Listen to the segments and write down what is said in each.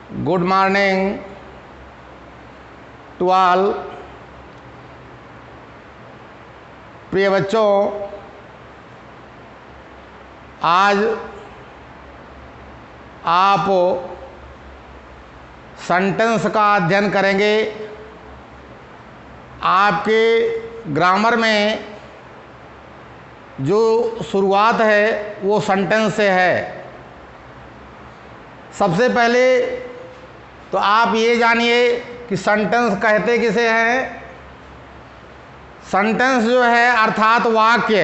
Good morning to all. प्रिय बच्चों, आज आप सेंटेंस का अध्ययन करेंगे। आपके ग्रामर में जो शुरुआत है वो सेंटेंस से है। सबसे पहले तो आप ये जानिए कि सेंटेंस कहते किसे हैं। सेंटेंस जो है अर्थात वाक्य,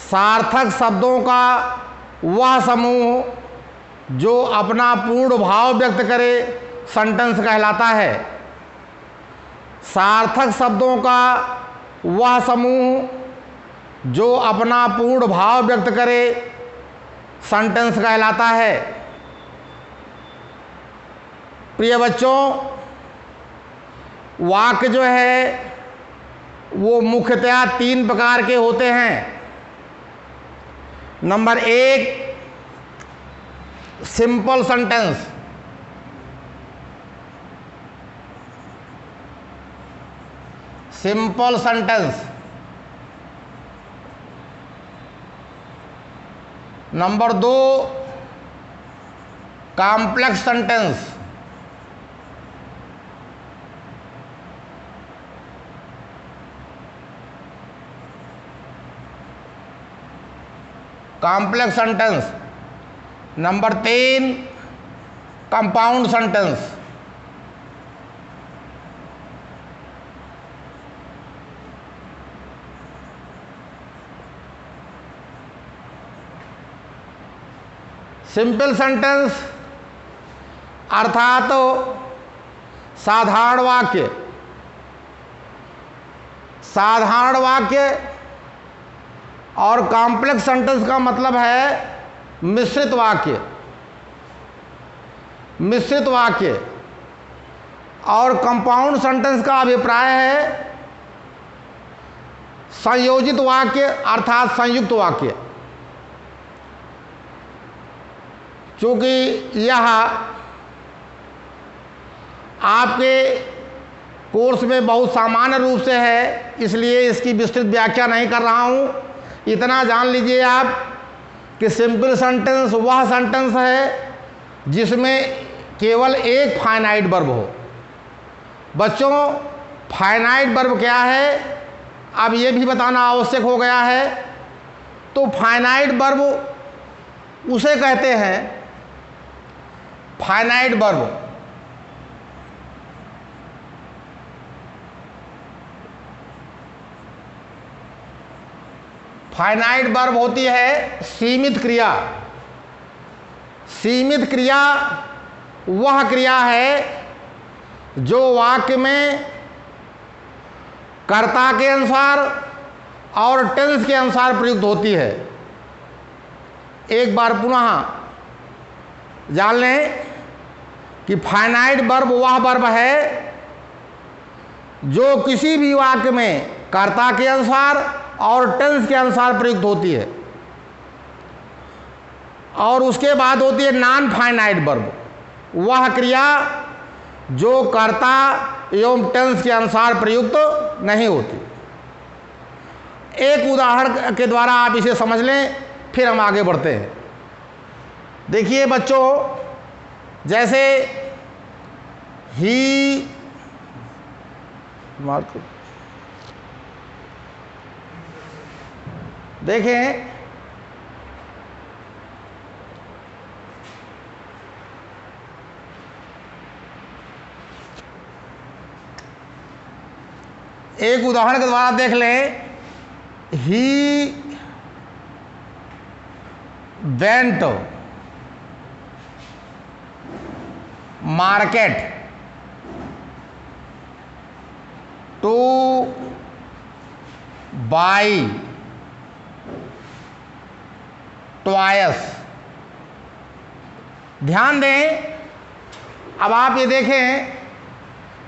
सार्थक शब्दों का वह समूह जो अपना पूर्ण भाव व्यक्त करे, सेंटेंस कहलाता है। सार्थक शब्दों का वह समूह जो अपना पूर्ण भाव व्यक्त करे, सेंटेंस कहलाता है। प्रिय बच्चों, वाक्य जो है वो मुख्यतया 3 प्रकार के होते हैं। Number 1, simple sentence. Simple sentence. Number 2, complex sentence. Complex sentence. Number 3, compound sentence. Simple sentence अर्थात साधारण वाक्य। साधारण वाक्य और कॉम्प्लेक्स सेंटेंस का मतलब है मिश्रित वाक्य। मिश्रित वाक्य और कंपाउंड सेंटेंस का अभिप्राय है संयोजित वाक्य अर्थात संयुक्त वाक्य। क्योंकि यह आपके कोर्स में बहुत सामान्य रूप से है, इसलिए इसकी विस्तृत व्याख्या नहीं कर रहा हूं। इतना जान लीजिए आप कि सिंपल सेंटेंस वह सेंटेंस है जिसमें केवल एक फाइनाइट वर्ब हो। बच्चों, फाइनाइट वर्ब क्या है अब ये भी बताना आवश्यक हो गया है। तो फाइनाइट वर्ब उसे कहते हैं, फाइनाइट वर्ब फाइनाइट वर्ब होती है सीमित क्रिया। सीमित क्रिया वह क्रिया है जो वाक्य में कर्ता के अनुसार और टेंस के अनुसार प्रयुक्त होती है। एक बार पुनः जान लें कि फाइनाइट वर्ब वह वर्ब है जो किसी भी वाक्य में कर्ता के अनुसार और टेंस के अनुसार प्रयुक्त होती है। और उसके बाद होती है नॉन फाइनाइट वर्ब, वह क्रिया जो कर्ता एवं टेंस के अनुसार प्रयुक्त नहीं होती। एक उदाहरण के द्वारा आप इसे समझ लें, फिर हम आगे बढ़ते हैं। देखिए बच्चों, जैसे ही देखें, एक उदाहरण के द्वारा देख लें। He went market two by twice. ध्यान दें, अब आप ये देखें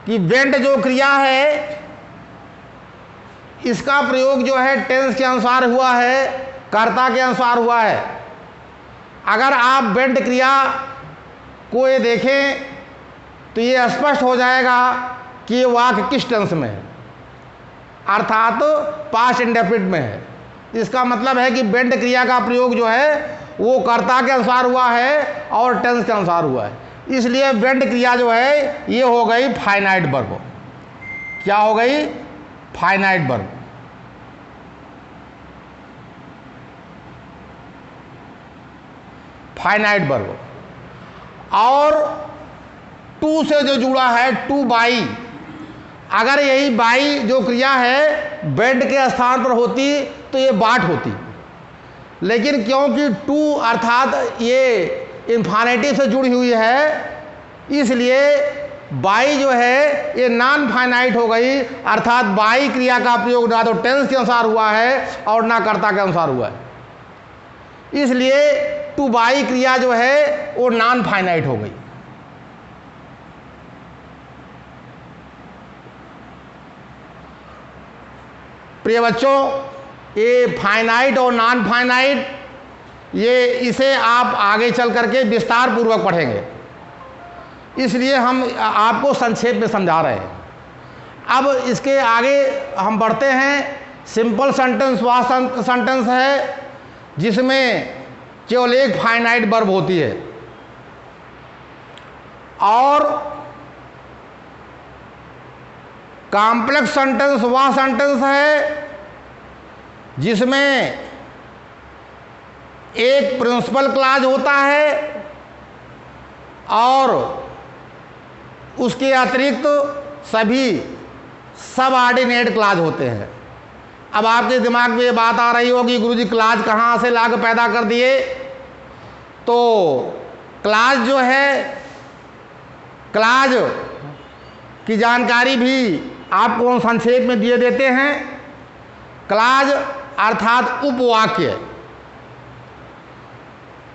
कि वेंट जो क्रिया है इसका प्रयोग जो है टेंस के अनुसार हुआ है, कर्ता के अनुसार हुआ है। अगर आप वेंट क्रिया को ये देखें तो ये स्पष्ट हो जाएगा कि ये वाक्य किस टेंस में है, अर्थात पास्ट इंडेफिनिट में है। इसका मतलब है कि बेंट क्रिया का प्रयोग जो है वो कर्ता के अनुसार हुआ है और टेंस के अनुसार हुआ है। इसलिए बेंट क्रिया जो है ये हो गई फाइनाइट वर्ब। क्या हो गई? Finite verb. Finite verb. और टू से जो जुड़ा है, टू बाई, अगर यही बाई जो क्रिया है बेंट के स्थान पर होती तो ये बाट होती, लेकिन क्योंकि टू अर्थात ये इन्फिनेटिव से जुड़ी हुई है, इसलिए बाई जो है ये नॉन फाइनाइट हो गई, अर्थात बाई क्रिया का प्रयोग ना तो टेंस के अनुसार हुआ है और ना कर्ता के अनुसार हुआ है। इसलिए टू बाई क्रिया जो है वो नॉन फाइनाइट हो गई। प्रिय बच्चों, ये फाइनाइट और नॉन फाइनाइट ये इसे आप आगे चल करके विस्तार पूर्वक पढ़ेंगे, इसलिए हम आपको संक्षेप में समझा रहे हैं। अब इसके आगे हम बढ़ते हैं। सिंपल सेंटेंस वह सेंटेंस है जिसमें केवल एक फाइनाइट वर्ब होती है, और कॉम्प्लेक्स सेंटेंस वह सेंटेंस है जिसमें एक प्रिंसिपल क्लॉज होता है और उसके अतिरिक्त सभी सबऑर्डिनेट क्लॉज होते हैं। अब आपके दिमाग में ये बात आ रही होगी, गुरुजी क्लॉज कहाँ से लाके पैदा कर दिए? तो क्लॉज जो है, क्लॉज की जानकारी भी आपको हम संक्षेप में दिए देते हैं। क्लॉज अर्थात उपवाक्य,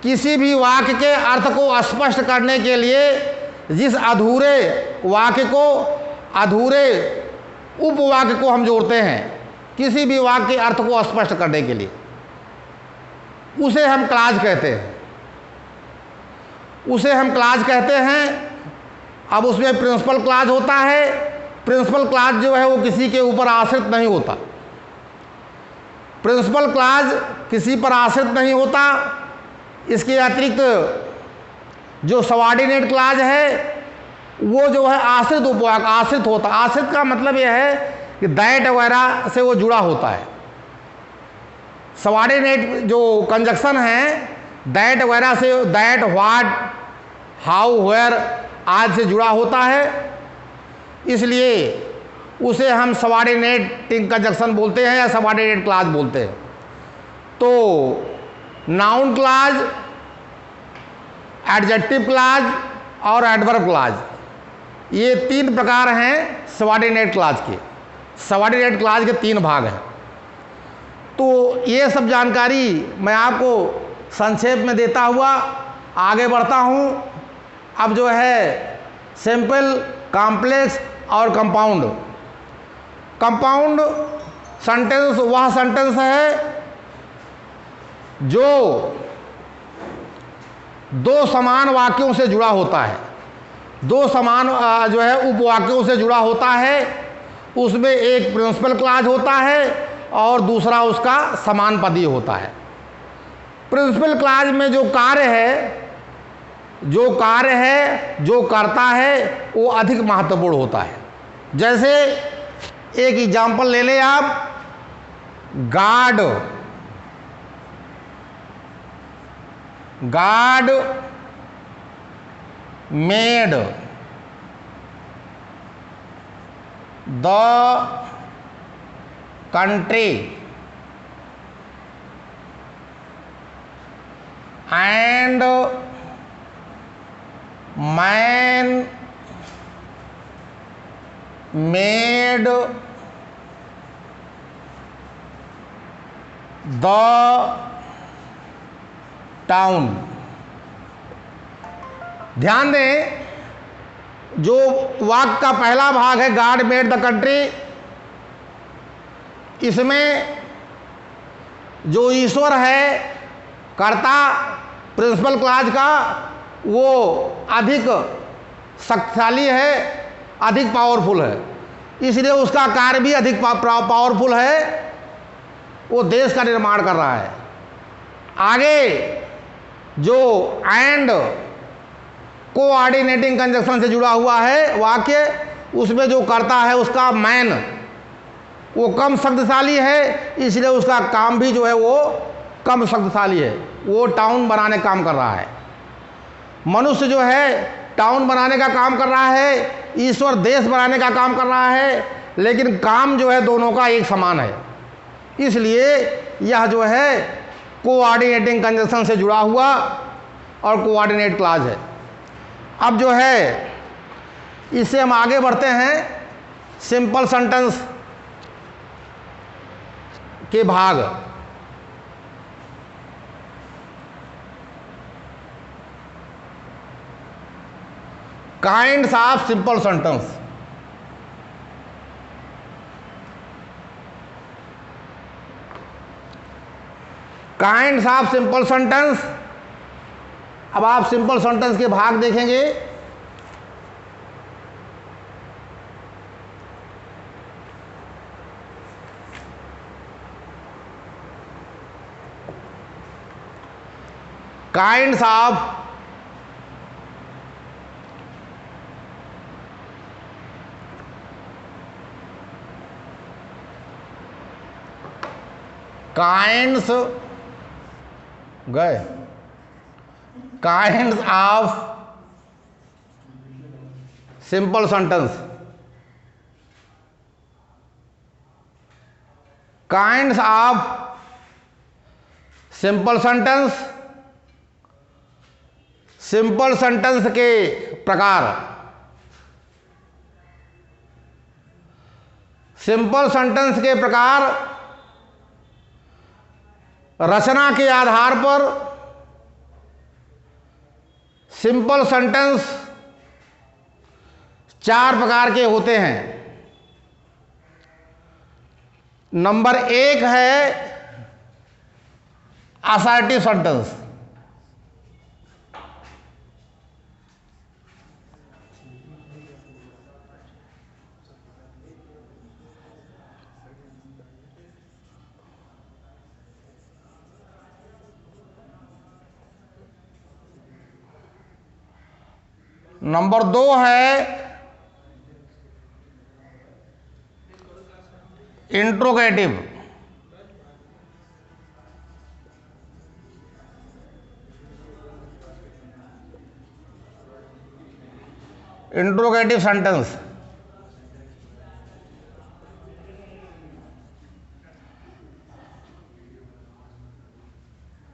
किसी भी वाक्य के अर्थ को स्पष्ट करने के लिए जिस अधूरे वाक्य को, अधूरे उपवाक्य को हम जोड़ते हैं किसी भी वाक्य के अर्थ को स्पष्ट करने के लिए, उसे हम क्लॉज कहते हैं। उसे हम क्लॉज कहते हैं। अब उसमें प्रिंसिपल क्लॉज होता है। प्रिंसिपल क्लॉज जो है वो किसी के ऊपर आश्रित नहीं होता। प्रिंसिपल क्लॉज किसी पर आश्रित नहीं होता। इसके अतिरिक्त जो सबऑर्डिनेट क्लॉज है वो जो है आश्रित उपवाक्य, आश्रित होता। आश्रित का मतलब यह है कि दैट वगैरह से वो जुड़ा होता है। सबऑर्डिनेट जो कंजक्शन है दैट वगैरह से, दैट, व्हाट, हाउ, वेयर आदि से जुड़ा होता है, इसलिए उसे हम सबऑर्डिनेटिंग कंजक्शन बोलते हैं या सबऑर्डिनेट क्लॉज बोलते हैं। तो नाउन क्लॉज, एडजेक्टिव क्लॉज और एडवर्ब क्लॉज, ये तीन प्रकार हैं सबऑर्डिनेट क्लॉज के। सबऑर्डिनेट क्लॉज के तीन भाग हैं। तो ये सब जानकारी मैं आपको संक्षेप में देता हुआ आगे बढ़ता हूँ। अब जो है सिंपल, कॉम्प्लेक्स और कंपाउंड। कंपाउंड सेंटेंस वह सेंटेंस है जो दो समान वाक्यों से जुड़ा होता है, दो समान जो है उपवाक्यों से जुड़ा होता है। उसमें एक प्रिंसिपल क्लॉज होता है और दूसरा उसका समानपदी होता है। प्रिंसिपल क्लॉज में जो कार्य है, जो करता है वो अधिक महत्वपूर्ण होता है। जैसे एक एग्जाम्पल ले लें आप, guard, guard made the country and man made the town. ध्यान दें, जो वाक्य का पहला भाग है गॉड मेड द कंट्री, इसमें जो ईश्वर है कर्ता प्रिंसिपल क्लॉज का, वो अधिक शक्तिशाली है, अधिक पावरफुल है, इसलिए उसका कार्य भी अधिक पावरफुल है। वो देश का निर्माण कर रहा है। आगे जो एंड कोऑर्डिनेटिंग कंजक्शन से जुड़ा हुआ है वाक्य, उसमें जो करता है उसका मैन वो कम शक्तिशाली है, इसलिए उसका काम भी जो है वो कम शक्तिशाली है। वो टाउन बनाने का काम कर रहा है। मनुष्य जो है टाउन बनाने का काम कर रहा है, ईश्वर देश बनाने का काम कर रहा है, लेकिन काम जो है दोनों का एक समान है। इसलिए यह जो है कोऑर्डिनेटिंग कंजक्शन से जुड़ा हुआ और कोऑर्डिनेट क्लॉज है। अब जो है इससे हम आगे बढ़ते हैं सिंपल सेंटेंस के भाग। Kinds of simple sentence. Kinds of simple sentence. अब आप सिंपल सेंटेंस के भाग देखेंगे। काइंड्स ऑफ काइंड्स गए kinds of simple sentence. Kinds of simple sentence. Simple sentence के प्रकार। सिंपल सेंटेंस के प्रकार रचना के आधार पर सिंपल सेंटेंस 4 प्रकार के होते हैं। नंबर 1 है असर्टिव सेंटेंस। नंबर 2 है इंट्रोगेटिव। Interrogative sentence.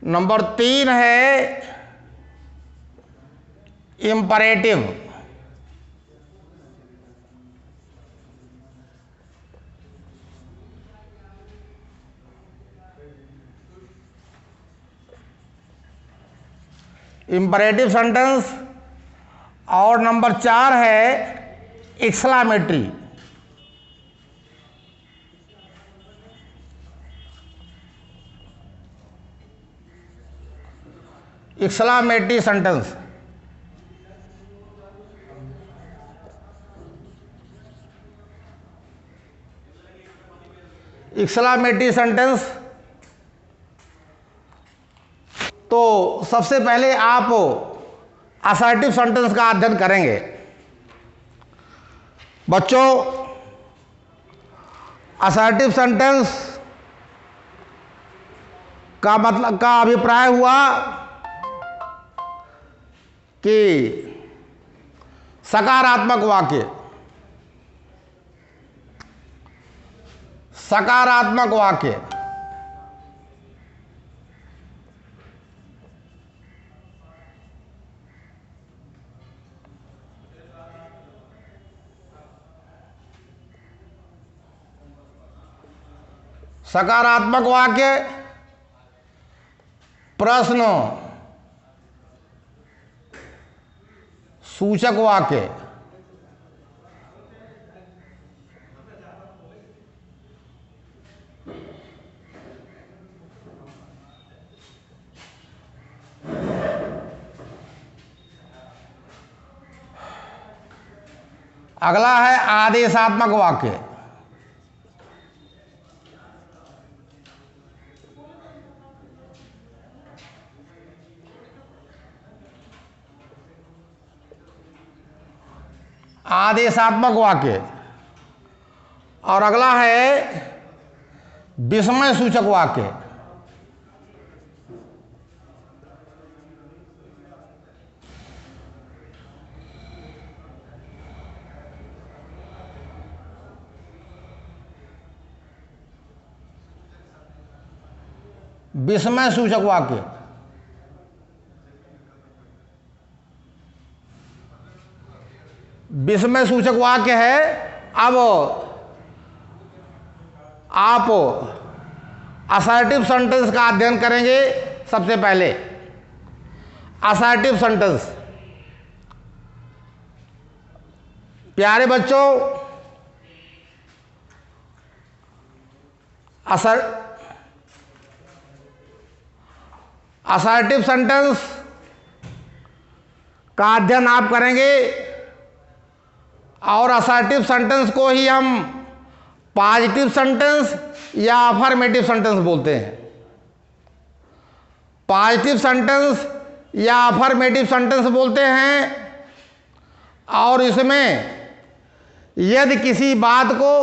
नंबर 3 है इंपरेटिव। Imperative sentence. और नंबर 4 है exclamatory. Exclamatory sentence. Exclamatory sentence. तो सबसे पहले आप असर्टिव सेंटेंस का अध्ययन करेंगे। बच्चों, असर्टिव सेंटेंस का मतलब का अभिप्राय हुआ कि सकारात्मक वाक्य। सकारात्मक वाक्य। सकारात्मक वाक्य, प्रश्न सूचक वाक्य। अगला है आदेशात्मक वाक्य। आदेशात्मक वाक्य। और अगला है विस्मय सूचक वाक्य। विस्मय सूचक वाक्य। विस्मय सूचक वाक्य है, अब आप असर्टिव सेंटेंस का अध्ययन करेंगे। सबसे पहले असर्टिव सेंटेंस। प्यारे बच्चों, असर्टिव सेंटेंस का अध्ययन आप करेंगे और असर्टिव सेंटेंस को ही हम पॉजिटिव सेंटेंस या अफर्मेटिव सेंटेंस बोलते हैं। पॉजिटिव सेंटेंस या अफर्मेटिव सेंटेंस बोलते हैं, और इसमें यदि किसी बात को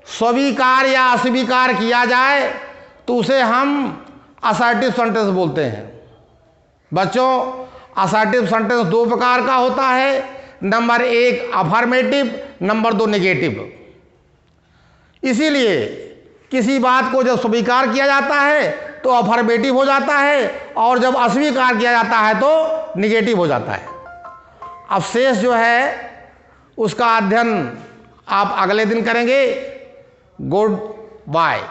स्वीकार या अस्वीकार किया जाए तो उसे हम असर्टिव सेंटेंस बोलते हैं। बच्चों, असर्टिव सेंटेंस दो प्रकार का होता है। Number 1 affirmative, number 2 negative. इसीलिए किसी बात को जब स्वीकार किया जाता है तो अफर्मेटिव हो जाता है, और जब अस्वीकार किया जाता है तो नेगेटिव हो जाता है। अब शेष जो है उसका अध्ययन आप अगले दिन करेंगे। Good bye.